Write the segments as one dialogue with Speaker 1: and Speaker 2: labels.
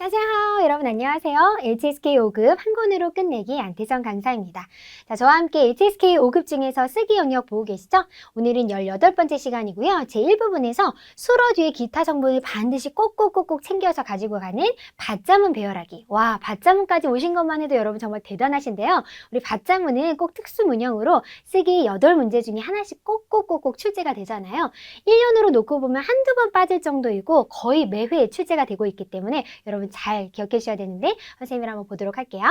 Speaker 1: 안녕하세요. 여러분 안녕하세요. HSK 5급 한 권으로 끝내기 안태성 강사입니다. 자, 저와 함께 HSK 5급 중에서 쓰기 영역 보고 계시죠? 오늘은 18번째 시간이고요. 제1부분에서 수어 뒤에 기타 성분을 반드시 꼭꼭꼭꼭 챙겨서 가지고 가는 밭자문 배열하기. 와, 밭자문까지 오신 것만 해도 여러분 정말 대단하신데요. 우리 밭자문은 꼭 특수 문형으로 쓰기 8문제 중에 하나씩 꼭꼭꼭꼭 출제가 되잖아요. 1년으로 놓고 보면 한두 번 빠질 정도이고 거의 매회 출제가 되고 있기 때문에 여러분 잘 기억해 주셔야 되는데 선생님이랑 한번 보도록 할게요.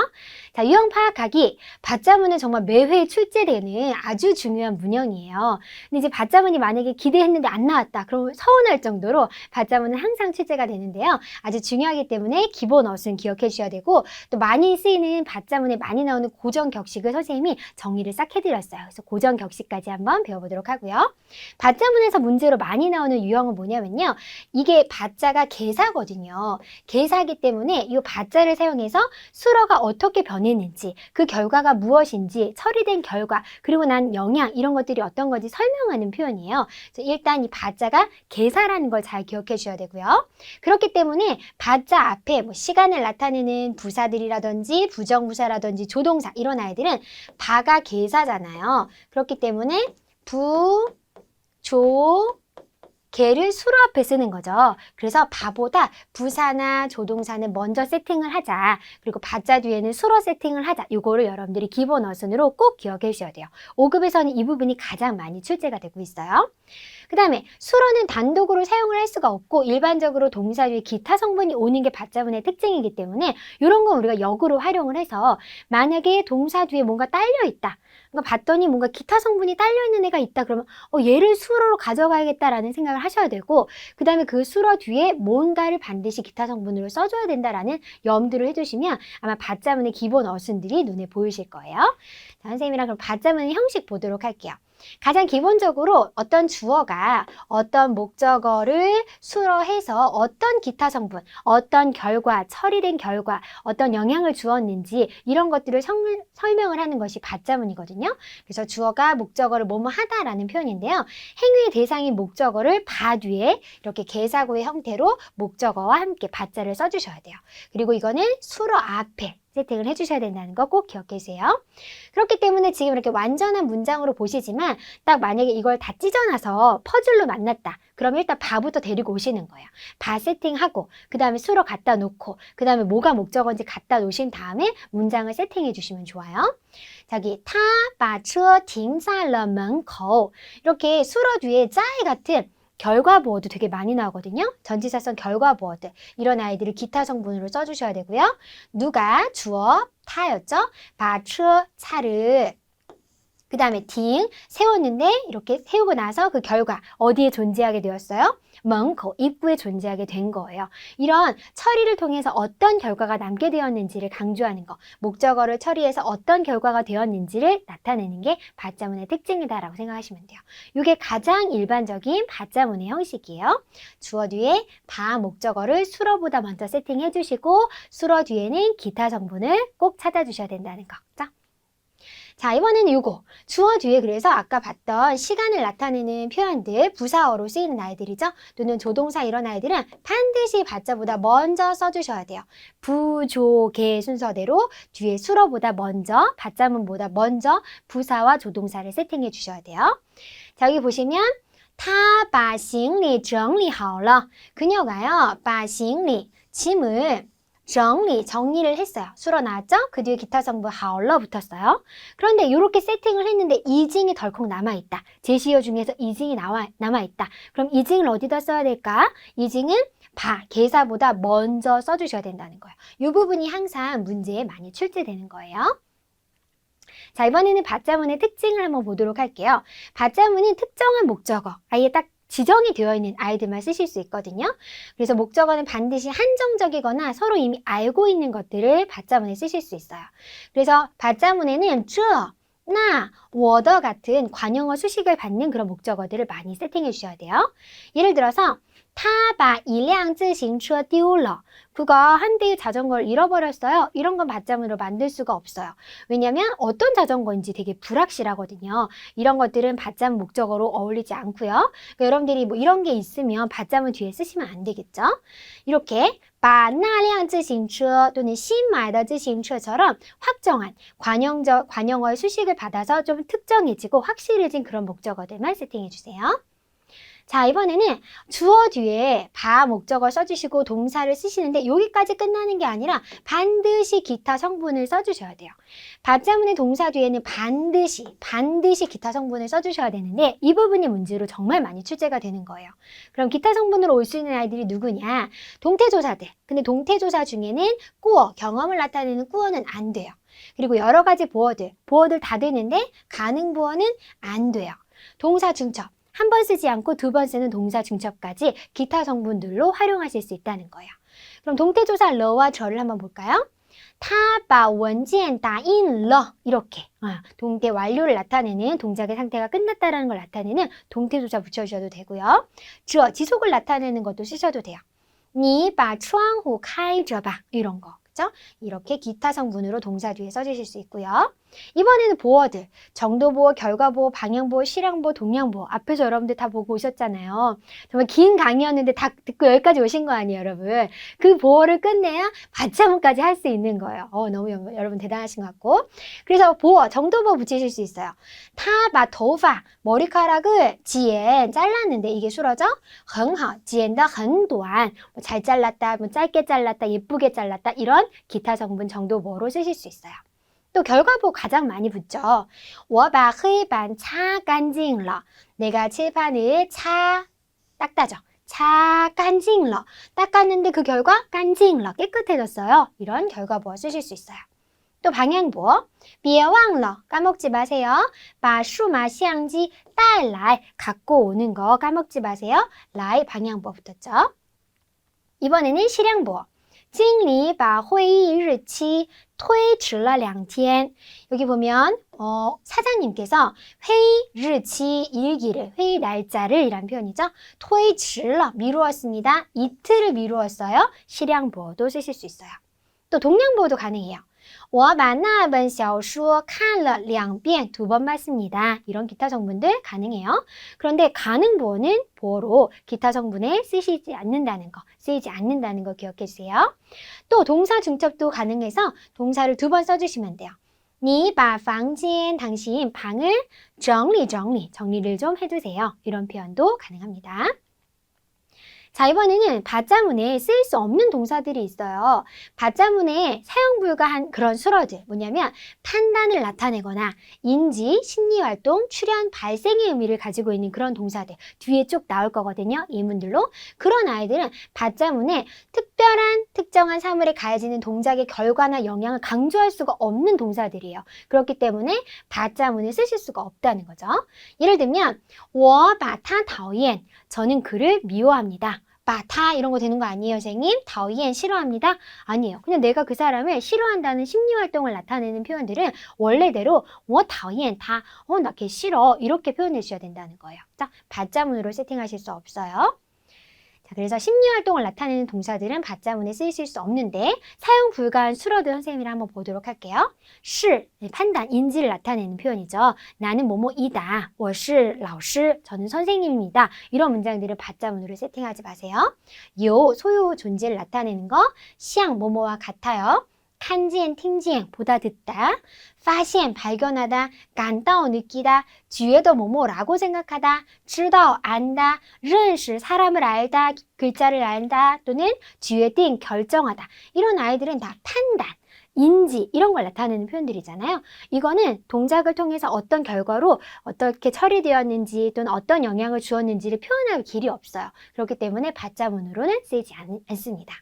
Speaker 1: 자, 유형 파악하기. 밭자문은 정말 매회 출제되는 아주 중요한 문형이에요. 근데 이제 밭자문이 만약에 기대했는데 안 나왔다. 그럼 서운할 정도로 밭자문은 항상 출제가 되는데요. 아주 중요하기 때문에 기본 어순 기억해 주셔야 되고 또 많이 쓰이는 밭자문에 많이 나오는 고정 격식을 선생님이 정리를 싹 해드렸어요. 그래서 고정 격식까지 한번 배워보도록 하고요. 밭자문에서 문제로 많이 나오는 유형은 뭐냐면요. 이게 밭자가 계사거든요. 계사기 때문에 이 밭자를 사용해서 수어가 어떻게 변했는지, 그 결과가 무엇인지, 처리된 결과, 그리고 난 영향 이런 것들이 어떤 건지 설명하는 표현이에요. 그래서 일단 이 밭자가 계사라는 걸 잘 기억해 주셔야 되고요. 그렇기 때문에 밭자 앞에 뭐 시간을 나타내는 부사들이라든지 부정부사라든지 조동사 이런 아이들은 바가 계사잖아요. 그렇기 때문에 부, 조, 개를 수로 앞에 쓰는 거죠. 그래서 바보다 부사나 조동사는 먼저 세팅을 하자. 그리고 밭자 뒤에는 수로 세팅을 하자. 이거를 여러분들이 기본 어순으로 꼭 기억해 주셔야 돼요. 5급에서는 이 부분이 가장 많이 출제가 되고 있어요. 그 다음에 수로는 단독으로 사용을 할 수가 없고 일반적으로 동사 뒤에 기타 성분이 오는 게 밭자문의 특징이기 때문에 이런 건 우리가 역으로 활용을 해서 만약에 동사 뒤에 뭔가 딸려 있다. 그러니까 봤더니 뭔가 기타 성분이 딸려있는 애가 있다. 그러면 얘를 수로로 가져가야겠다라는 생각을 하셔야 되고 그 다음에 그 수로 뒤에 뭔가를 반드시 기타 성분으로 써줘야 된다라는 염두를 해주시면 아마 밭자문의 기본 어순들이 눈에 보이실 거예요. 자, 선생님이랑 그럼 밭자문의 형식 보도록 할게요. 가장 기본적으로 어떤 주어가 어떤 목적어를 수로해서 어떤 기타 성분, 어떤 결과, 처리된 결과, 어떤 영향을 주었는지 이런 것들을 설명을 하는 것이 밭자문이거든요. 그래서 주어가 목적어를 뭐뭐 하다라는 표현인데요. 행위의 대상인 목적어를 바 뒤에 이렇게 계사구의 형태로 목적어와 함께 밭자를 써주셔야 돼요. 그리고 이거는 수로 앞에 세팅을 해주셔야 된다는 거 꼭 기억해주세요. 그렇기 때문에 지금 이렇게 완전한 문장으로 보시지만 딱 만약에 이걸 다 찢어놔서 퍼즐로 만났다. 그럼 일단 바부터 데리고 오시는 거예요. 바 세팅하고 그 다음에 수로 갖다 놓고 그 다음에 뭐가 목적어인지 갖다 놓으신 다음에 문장을 세팅해 주시면 좋아요. 저기 他把车停在了门口 이렇게 수로 뒤에 짜이 같은 결과보어도 되게 많이 나오거든요. 전치사성 결과보어들 이런 아이들을 기타 성분으로 써주셔야 되고요. 누가 주어 타였죠? 바车 차를 그 다음에 딩 세웠는데 이렇게 세우고 나서 그 결과 어디에 존재하게 되었어요? 멍코 입구에 존재하게 된 거예요. 이런 처리를 통해서 어떤 결과가 남게 되었는지를 강조하는 거 목적어를 처리해서 어떤 결과가 되었는지를 나타내는 게 밭자문의 특징이다라고 생각하시면 돼요. 이게 가장 일반적인 밭자문의 형식이에요. 주어 뒤에 바 목적어를 수로보다 먼저 세팅해 주시고 수로 뒤에는 기타 성분을 꼭 찾아주셔야 된다는 거죠. 자, 이번에는 이거 주어 뒤에 그래서 아까 봤던 시간을 나타내는 표현들 부사어로 쓰이는 아이들이죠. 또는 조동사 이런 아이들은 반드시 밭자보다 먼저 써주셔야 돼요. 부조개 순서대로 뒤에 수로보다 먼저 밭자문보다 먼저 부사와 조동사를 세팅해 주셔야 돼요. 자, 여기 보시면 他把行李整理好了 그녀가요 把行李 짐을 정리를 했어요. 수로 나왔죠? 그 뒤에 기타 성분 하얼러 붙었어요. 그런데 이렇게 세팅을 했는데 이징이 덜컥 남아있다. 제시어 중에서 이징이 남아있다. 그럼 이징을 어디다 써야 될까? 이징은 바, 계사보다 먼저 써주셔야 된다는 거예요. 이 부분이 항상 문제에 많이 출제되는 거예요. 자, 이번에는 밭자문의 특징을 한번 보도록 할게요. 밭자문은 특정한 목적어, 아예 딱 지정이 되어 있는 아이들만 쓰실 수 있거든요. 그래서 목적어는 반드시 한정적이거나 서로 이미 알고 있는 것들을 밭자문에 쓰실 수 있어요. 그래서 밭자문에는 这, 나, 我的 같은 관용어 수식을 받는 그런 목적어들을 많이 세팅해 주셔야 돼요. 예를 들어서 他把一辆自行车丢了 그거 한 대의 자전거를 잃어버렸어요. 이런 건 밭자문으로 만들 수가 없어요. 왜냐면 어떤 자전거인지 되게 불확실하거든요. 이런 것들은 밭자문 목적어로 어울리지 않고요. 그러니까 여러분들이 뭐 이런 게 있으면 밭자문 뒤에 쓰시면 안 되겠죠. 이렇게 把那辆自行车 또는 新买的自行车처럼 확정한 관용어의 수식을 받아서 좀 특정해지고 확실해진 그런 목적어들만 세팅해 주세요. 자, 이번에는 주어 뒤에 바 목적어 써주시고 동사를 쓰시는데 여기까지 끝나는 게 아니라 반드시 기타 성분을 써주셔야 돼요. 받자문의 동사 뒤에는 반드시 기타 성분을 써주셔야 되는데 이 부분이 문제로 정말 많이 출제가 되는 거예요. 그럼 기타 성분으로 올 수 있는 아이들이 누구냐? 동태조사들. 근데 동태조사 중에는 꾸어, 경험을 나타내는 꾸어는 안 돼요. 그리고 여러 가지 보어들 다 되는데 가능 보어는 안 돼요. 동사 중첩. 한 번 쓰지 않고 두 번 쓰는 동사 중첩까지 기타 성분들로 활용하실 수 있다는 거예요. 그럼 동태조사 러와 저를 한번 볼까요? 他把文件打印了 이렇게 동태 완료를 나타내는 동작의 상태가 끝났다는 걸 나타내는 동태조사 붙여주셔도 되고요. 주어, 지속을 나타내는 것도 쓰셔도 돼요. 你把窗户开着吧 이런 거. 그죠? 이렇게 기타 성분으로 동사 뒤에 써주실 수 있고요. 이번에는 보어들, 정도보어, 결과보어, 방향보어, 실황보어, 동향보어 앞에서 여러분들 다 보고 오셨잖아요. 정말 긴 강의였는데 다 듣고 여기까지 오신 거 아니에요, 여러분? 그 보어를 끝내야 받자문까지 할 수 있는 거예요. 너무 여러분 대단하신 것 같고. 그래서 보어, 정도보어 붙이실 수 있어요. 타바, 도파, 머리카락을 지엔 잘랐는데 이게 sur어져? 很好, 지엔다 很短, 잘 잘랐다, 짧게 잘랐다, 예쁘게 잘랐다 이런 기타 성분 정도보어로 쓰실 수 있어요. 또 결과보 가장 많이 붙죠. 我把黑板擦干净了. 내가 칠판을 닦다죠. 擦干净了. 닦았는데 그 결과 干净了. 깨끗해졌어요. 이런 결과보 쓰실 수 있어요. 또 방향보. 别忘了. 까먹지 마세요. 把数码相机带来. 갖고 오는 거 까먹지 마세요. 라이 방향보 붙었죠. 이번에는 실행보. 经理把会议日期推迟了2天. 여기 보면 사장님께서 회의日期 일기를, 회의 날짜를 이란 표현이죠. 推迟了 미루었습니다. 이틀을 미루었어요. 실향보어도 쓰실 수 있어요. 또 동량보어도 가능해요. 我把那本小说看了2遍, 2번 봤습니다. 이런 기타 성분들 가능해요. 그런데 가능보어는 보어로 기타 성분에 쓰이지 않는다는 거 기억해 주세요. 또 동사 중첩도 가능해서 동사를 2번 써주시면 돼요. 你把房间, 당신 방을 정리를 좀 해주세요. 이런 표현도 가능합니다. 자, 이번에는 받자문에 쓰일 수 없는 동사들이 있어요. 받자문에 사용 불가한 그런 수어들, 뭐냐면 판단을 나타내거나 인지, 심리활동, 출현, 발생의 의미를 가지고 있는 그런 동사들 뒤에 쭉 나올 거거든요. 예문들로. 그런 아이들은 받자문에 특정한 사물에 가해지는 동작의 결과나 영향을 강조할 수가 없는 동사들이에요. 그렇기 때문에 받자문에 쓰실 수가 없다는 거죠. 예를 들면 我把他讨厌, 저는 그를 미워합니다. 다 이런 거 되는 거 아니에요, 선생님? 讨厌 싫어합니다? 아니에요. 그냥 내가 그 사람을 싫어한다는 심리활동을 나타내는 표현들은 원래대로 我讨厌他, 나 걔 싫어 이렇게 표현해 주셔야 된다는 거예요. 자, 받자문으로 세팅하실 수 없어요. 자, 그래서 심리활동을 나타내는 동사들은 받자문에 쓰이실 수 없는데 사용 불가한 수어들 선생님이랑 한번 보도록 할게요. 是, 판단, 인지를 나타내는 표현이죠. 나는 뭐뭐이다. 我是老师, 저는 선생님입니다. 이런 문장들은 받자문으로 세팅하지 마세요. 요, 소유 존재를 나타내는 거, 像 뭐뭐와 같아요. 看见, 听见, 보다 듣다, 发现, 발견하다, 感到, 느끼다, 뒤에도 뭐뭐라고 생각하다, 知道, 안다, 认识, 사람을 알다, 글자를 알다, 또는 뒤에 띵, 결정하다. 이런 아이들은 다 판단, 인지 이런 걸 나타내는 표현들이잖아요. 이거는 동작을 통해서 어떤 결과로 어떻게 처리되었는지 또는 어떤 영향을 주었는지를 표현할 길이 없어요. 그렇기 때문에 받자문으로는 쓰이지 않습니다.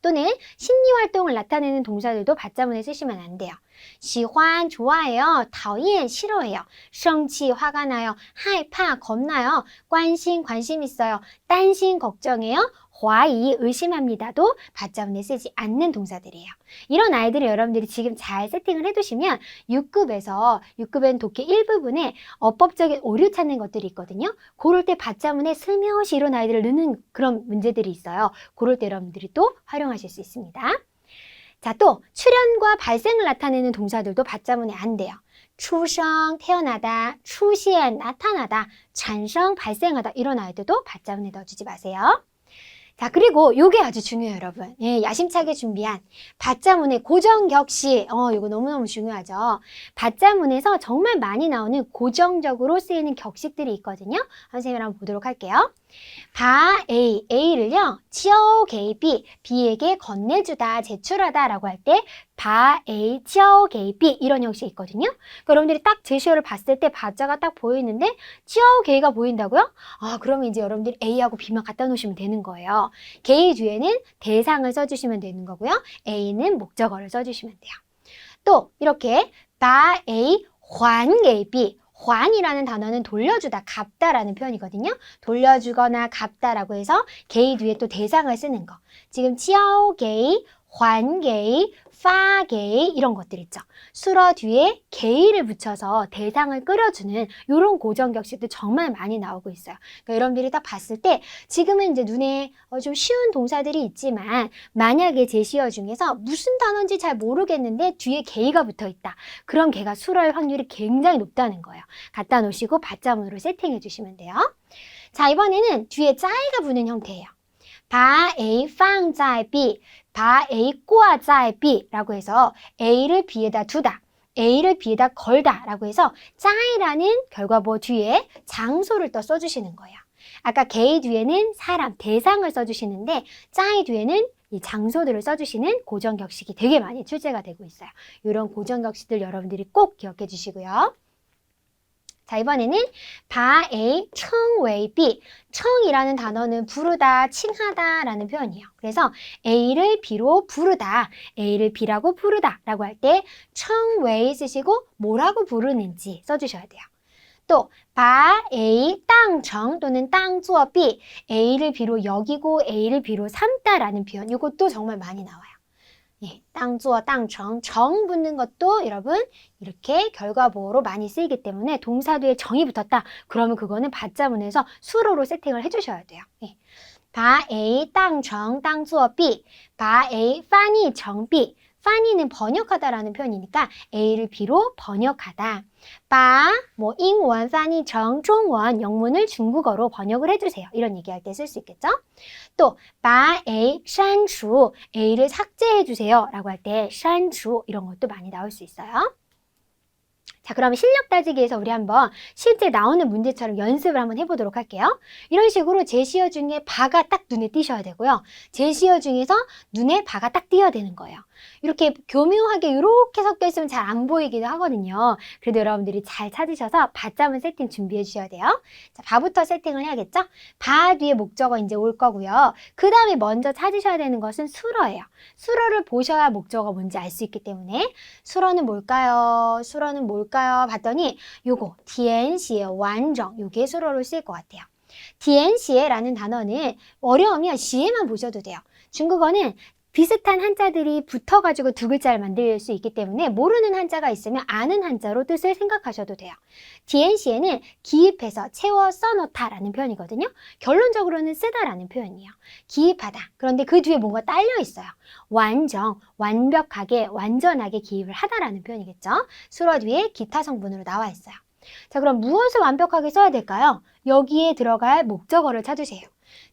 Speaker 1: 또는 심리활동을 나타내는 동사들도 받자문에 쓰시면 안 돼요. 喜欢 좋아해요. 讨厌 싫어해요. 生气 화가 나요. 害怕 겁나요. 关心 관심 있어요. 担心 걱정해요. 怀疑 의심합니다도 받자문에 쓰지 않는 동사들이에요. 이런 아이들을 여러분들이 지금 잘 세팅을 해두시면 6급엔 독해 1부분에 어법적인 오류 찾는 것들이 있거든요. 그럴 때 받자문에 슬며시 이런 아이들을 넣는 그런 문제들이 있어요. 그럴 때 여러분들이 또 활용하실 수 있습니다. 자, 또 출현과 발생을 나타내는 동사들도 받자문에 안 돼요. 出生, 태어나다, 出现, 나타나다, 产生, 발생하다 이런 아이들도 받자문에 넣어주지 마세요. 자, 그리고 요게 아주 중요해요, 여러분. 예, 야심차게 준비한 받자문의 고정격식. 이거 너무너무 중요하죠. 받자문에서 정말 많이 나오는 고정적으로 쓰이는 격식들이 있거든요. 선생님이 한번 보도록 할게요. 바 A, A를요, 치어 게이 B, B에게 건네주다, 제출하다 라고 할 때 바 A, 치어 게이 B 이런 형식이 있거든요. 그러니까 여러분들이 딱 제시어를 봤을 때 바자가 딱 보이는데 치어 게이가 보인다고요? 아, 그러면 이제 여러분들이 A하고 B만 갖다 놓으시면 되는 거예요. 게이 뒤에는 대상을 써주시면 되는 거고요. A는 목적어를 써주시면 돼요. 또 이렇게 바 A, 환 게이 B, 환이라는 단어는 돌려주다, 갚다라는 표현이거든요. 돌려주거나 갚다라고 해서 게이 뒤에 또 대상을 쓰는 거. 지금 치아오 게이, 환 게이, 파 게이 이런 것들 있죠. 수러 뒤에 게이를 붙여서 대상을 끌어주는 이런 고정격식도 정말 많이 나오고 있어요. 그러니까 여러분들이 딱 봤을 때 지금은 이제 눈에 좀 쉬운 동사들이 있지만 만약에 제시어 중에서 무슨 단어인지 잘 모르겠는데 뒤에 게이가 붙어 있다. 그럼 걔가 수러일 확률이 굉장히 높다는 거예요. 갖다 놓으시고 받자문으로 세팅해 주시면 돼요. 자, 이번에는 뒤에 짜이가 붙는 형태예요. 바 A 放在B, 바 A 挂在B 라고 해서 A를 B에다 두다, A를 B에다 걸다 라고 해서 짜이라는 결과보 뒤에 장소를 또 써주시는 거예요. 아까 게이 뒤에는 사람, 대상을 써주시는데 짜이 뒤에는 이 장소들을 써주시는 고정격식이 되게 많이 출제가 되고 있어요. 이런 고정격식들 여러분들이 꼭 기억해 주시고요. 자, 이번에는 바 A, 청 웨이 B. 청이라는 단어는 부르다, 칭하다 라는 표현이에요. 그래서 A를 B로 부르다, A를 B라고 부르다 라고 할 때 청 웨이 쓰시고 뭐라고 부르는지 써주셔야 돼요. 또 바 A, 땅청 또는 땅做 B. A를 B로 여기고 A를 B로 삼다 라는 표현. 이것도 정말 많이 나와요. 예, 땅做, 땅청, 정 붙는 것도 여러분 이렇게 결과보호로 많이 쓰이기 때문에 동사 뒤에 정이 붙었다. 그러면 그거는 받자문에서 수로로 세팅을 해주셔야 돼요. 예. 바 A, 땅청, 땅做 B, 바 A, 翻译成 B.翻译는 번역하다라는 표현이니까 A를 B로 번역하다. 바,英文 翻译成中文, 영문을 중국어로 번역을 해주세요. 이런 얘기할 때 쓸 수 있겠죠? 또, 바 A, 删除, A를 삭제해주세요. 라고 할 때, 删除 이런 것도 많이 나올 수 있어요. 자, 그럼 실력 따지기 위해서 우리 한번 실제 나오는 문제처럼 연습을 한번 해보도록 할게요. 이런 식으로 제시어 중에 바가 딱 눈에 띄셔야 되고요. 제시어 중에서 눈에 바가 딱 띄어야 되는 거예요. 이렇게 교묘하게 이렇게 섞여 있으면 잘 안 보이기도 하거든요. 그래도 여러분들이 잘 찾으셔서 받자문 세팅 준비해 주셔야 돼요. 자, 바부터 세팅을 해야겠죠? 바 뒤에 목적어 이제 올 거고요. 그 다음에 먼저 찾으셔야 되는 것은 수러예요. 수러를 보셔야 목적어가 뭔지 알 수 있기 때문에 수러는 뭘까요? 수러는 뭘까요? 봤더니 요거 디엔시의 완정, 요게 수러로 쓰일 것 같아요. 디엔시에라는 단어는 어려우면 시에만 보셔도 돼요. 중국어는 비슷한 한자들이 붙어가지고 두 글자를 만들 수 있기 때문에 모르는 한자가 있으면 아는 한자로 뜻을 생각하셔도 돼요. 디엔시에는 기입해서 채워 써놓다라는 표현이거든요. 결론적으로는 쓰다라는 표현이에요. 기입하다. 그런데 그 뒤에 뭔가 딸려 있어요. 완정, 완벽하게, 완전하게 기입을 하다라는 표현이겠죠. 수러 뒤에 기타 성분으로 나와 있어요. 자, 그럼 무엇을 완벽하게 써야 될까요? 여기에 들어갈 목적어를 찾으세요.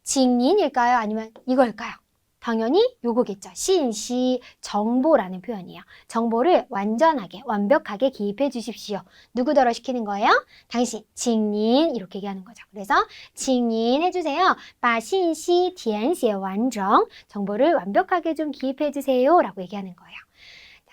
Speaker 1: 징린일까요? 아니면 이거일까요? 당연히 요거겠죠. 신시, 정보라는 표현이에요. 정보를 완전하게, 완벽하게 기입해 주십시오. 누구더러 시키는 거예요? 당신, 징린 이렇게 얘기하는 거죠. 그래서 징린 해주세요. 把信息填写完整. 정보를 완벽하게 좀 기입해 주세요. 라고 얘기하는 거예요.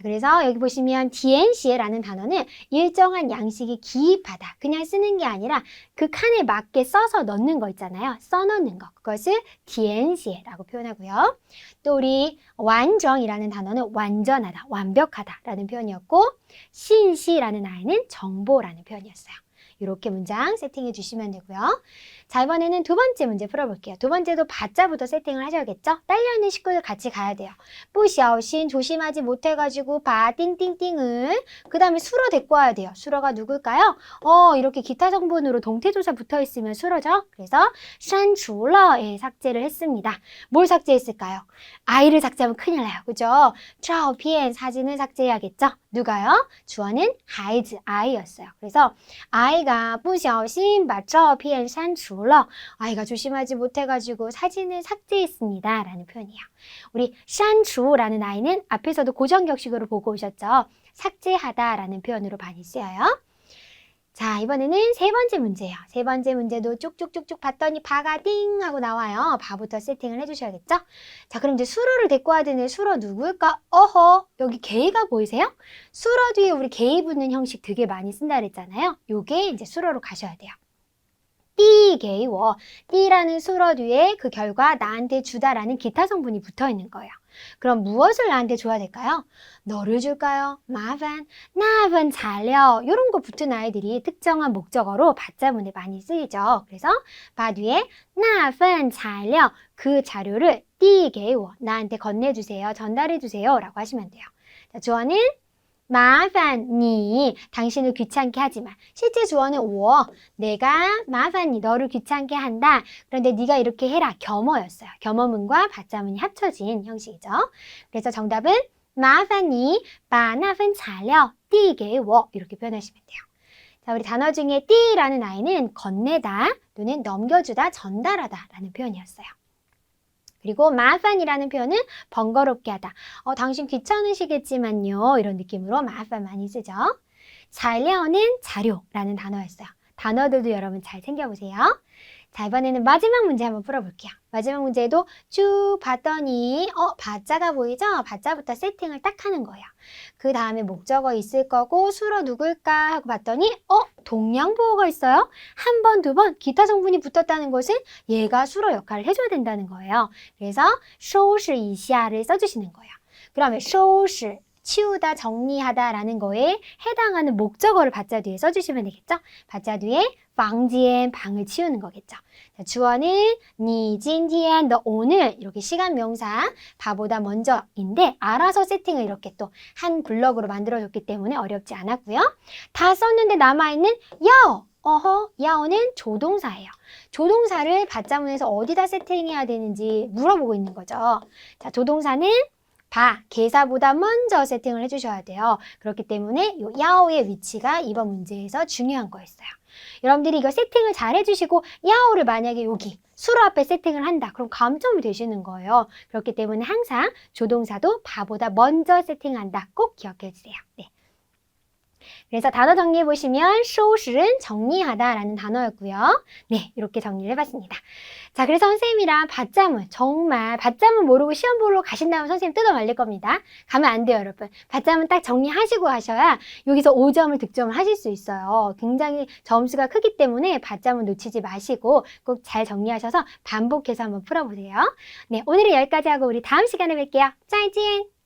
Speaker 1: 그래서 여기 보시면 디엔시에라는 단어는 일정한 양식이 기입하다. 그냥 쓰는 게 아니라 그 칸에 맞게 써서 넣는 거 있잖아요. 써넣는 거. 그것을 디엔시에라고 표현하고요. 또 우리 완정이라는 단어는 완전하다, 완벽하다라는 표현이었고 신시라는 아이는 정보라는 표현이었어요. 이렇게 문장 세팅해 주시면 되고요. 자, 이번에는 두 번째 문제 풀어볼게요. 두 번째도 바자부터 세팅을 하셔야겠죠? 딸려있는 식구들 같이 가야 돼요. 뿌샤오신 조심하지 못해가지고 바 띵띵띵을 그 다음에 수러 데리고 와야 돼요. 수러가 누굴까요? 이렇게 기타 성분으로 동태조사 붙어있으면 수러죠? 그래서 산除了에 삭제를 했습니다. 뭘 삭제했을까요? 아이를 삭제하면 큰일 나요. 그죠? 照片 사진을 삭제해야겠죠? 누가요? 주어는孩子, 아이였어요. 그래서 아이가 아이가 不小心把照片删除了. 아이가 조심하지 못해가지고 사진을 삭제했습니다. 라는 표현이에요. 우리 删除라는 아이는 앞에서도 고정격식으로 보고 오셨죠? 삭제하다 라는 표현으로 많이 쓰여요. 자, 이번에는 세 번째 문제예요. 세 번째 문제도 쭉쭉쭉쭉 봤더니 바가 띵 하고 나와요. 바부터 세팅을 해주셔야겠죠? 자, 그럼 이제 수로를 데리고 와야 되는 수로 누구일까? 어허, 여기 게이가 보이세요? 수로 뒤에 우리 게이 붙는 형식 되게 많이 쓴다 그랬잖아요. 요게 이제 수로로 가셔야 돼요. 띠 게이워. 띠라는 수로 뒤에 그 결과 나한테 주다라는 기타 성분이 붙어 있는 거예요. 그럼 무엇을 나한테 줘야 될까요? 너를 줄까요? 마반, 나반 잘려. 이런 거 붙은 아이들이 특정한 목적어로 받자문에 많이 쓰이죠. 그래서 바 뒤에 나반 잘려. 그 자료를 띠 게이워. 나한테 건네주세요. 전달해주세요. 라고 하시면 돼요. 자, 주어는 麻烦你, 당신을 귀찮게 하지마. 실제 주어는 我, 내가 麻烦你, 너를 귀찮게 한다. 그런데 네가 이렇게 해라, 겸어였어요. 겸어문과 받자문이 합쳐진 형식이죠. 그래서 정답은 麻烦你把那份材料递给我 이렇게 표현하시면 돼요. 자, 우리 단어 중에 띠라는 아이는 건네다 또는 넘겨주다, 전달하다 라는 표현이었어요. 그리고 마판이라는 표현은 번거롭게 하다. 당신 귀찮으시겠지만요. 이런 느낌으로 마판 많이 쓰죠.材料는 자료라는 단어였어요. 단어들도 여러분 잘 챙겨보세요. 자, 이번에는 마지막 문제 한번 풀어볼게요. 마지막 문제도 쭉 봤더니 바자가 보이죠? 바자부터 세팅을 딱 하는 거예요. 그 다음에 목적어 있을 거고 수로 누굴까 하고 봤더니 동량보어가 있어요. 한 번, 두 번 기타 성분이 붙었다는 것은 얘가 수로 역할을 해줘야 된다는 거예요. 그래서 收拾一下를 써주시는 거예요. 그러면 收拾 치우다, 정리하다 라는 거에 해당하는 목적어를 받자 뒤에 써주시면 되겠죠? 받자 뒤에 房间, 방을 치우는 거겠죠. 자, 주어는 你今天, 너 오늘 이렇게 시간 명사 바보다 먼저인데 알아서 세팅을 이렇게 또 한 블럭으로 만들어줬기 때문에 어렵지 않았고요. 다 썼는데 남아있는 야오, 야오는 조동사예요. 조동사를 받자문에서 어디다 세팅해야 되는지 물어보고 있는 거죠. 자, 조동사는 개사보다 먼저 세팅을 해주셔야 돼요. 그렇기 때문에 이 야오의 위치가 이번 문제에서 중요한 거였어요. 여러분들이 이거 세팅을 잘 해주시고 야오를 만약에 여기 수로 앞에 세팅을 한다. 그럼 감점이 되시는 거예요. 그렇기 때문에 항상 조동사도 바보다 먼저 세팅한다. 꼭 기억해 주세요. 네. 그래서 단어 정리해 보시면 收拾는 정리하다 라는 단어였고요. 네, 이렇게 정리를 해봤습니다. 자, 그래서 선생님이랑 받자문, 정말 받자문 모르고 시험 보러 가신다면 선생님 뜯어 말릴 겁니다. 가면 안 돼요, 여러분. 받자문 딱 정리하시고 하셔야 여기서 5점을 득점을 하실 수 있어요. 굉장히 점수가 크기 때문에 받자문 놓치지 마시고 꼭 잘 정리하셔서 반복해서 한번 풀어보세요. 네, 오늘은 여기까지 하고 우리 다음 시간에 뵐게요. 再见!